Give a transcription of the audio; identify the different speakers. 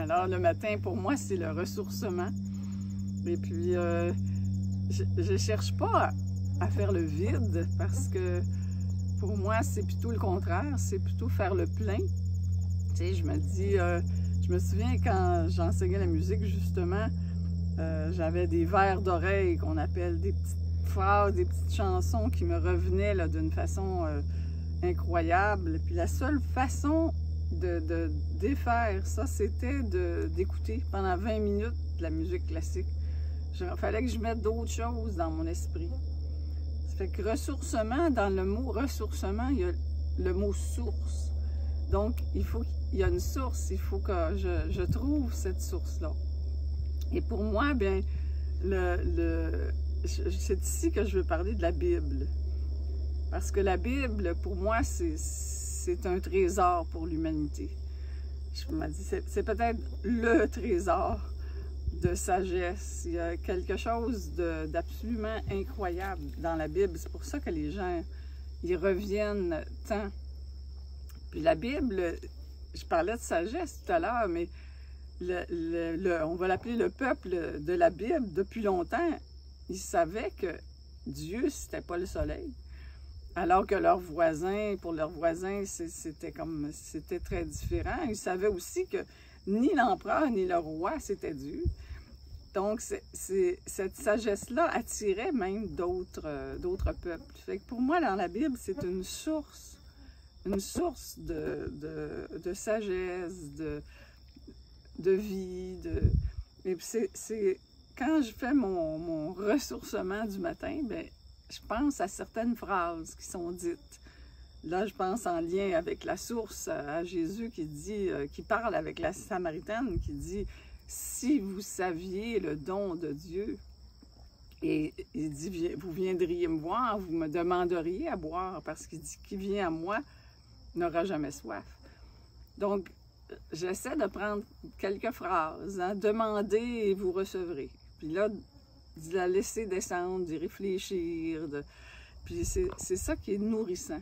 Speaker 1: Alors, le matin, pour moi, c'est le ressourcement. Et puis, je ne cherche pas à faire le vide parce que pour moi, c'est plutôt le contraire. C'est plutôt faire le plein. Tu sais, je me dis, je me souviens quand j'enseignais la musique, justement, j'avais des vers d'oreille qu'on appelle des petites phrases, des petites chansons qui me revenaient d'une façon incroyable. Puis la seule façon de défaire ça, c'était d'écouter pendant 20 minutes de la musique classique. Il fallait que je mette d'autres choses dans mon esprit. Ça fait que ressourcement, dans le mot ressourcement, il y a le mot source. Donc, il y a une source, il faut que je trouve cette source-là. Et pour moi, bien, c'est ici que je veux parler de la Bible. Parce que la Bible, pour moi, c'est un trésor pour l'humanité. Je me dis, c'est peut-être le trésor de sagesse. Il y a quelque chose d'absolument incroyable dans la Bible. C'est pour ça que les gens y reviennent tant. Puis la Bible, je parlais de sagesse tout à l'heure, mais on va l'appeler le peuple de la Bible, depuis longtemps, ils savaient que Dieu, c'était pas le soleil. Alors que pour leurs voisins, c'était très différent. Ils savaient aussi que ni l'empereur ni le roi, c'était Dieu. Donc, cette sagesse-là attirait même d'autres peuples. Fait que pour moi, dans la Bible, c'est une source de sagesse, de vie. Et c'est quand je fais mon ressourcement du matin, bien, je pense à certaines phrases qui sont dites. Là, je pense en lien avec la source, à Jésus qui parle avec la Samaritaine, qui dit « Si vous saviez le don de Dieu », et il dit « Vous viendriez me voir, vous me demanderiez à boire, parce qu'il dit « Qui vient à moi n'aura jamais soif ». Donc, j'essaie de prendre quelques phrases, hein, « Demandez et vous recevrez ». Puis là, de la laisser descendre, d'y réfléchir. Puis c'est ça qui est nourrissant.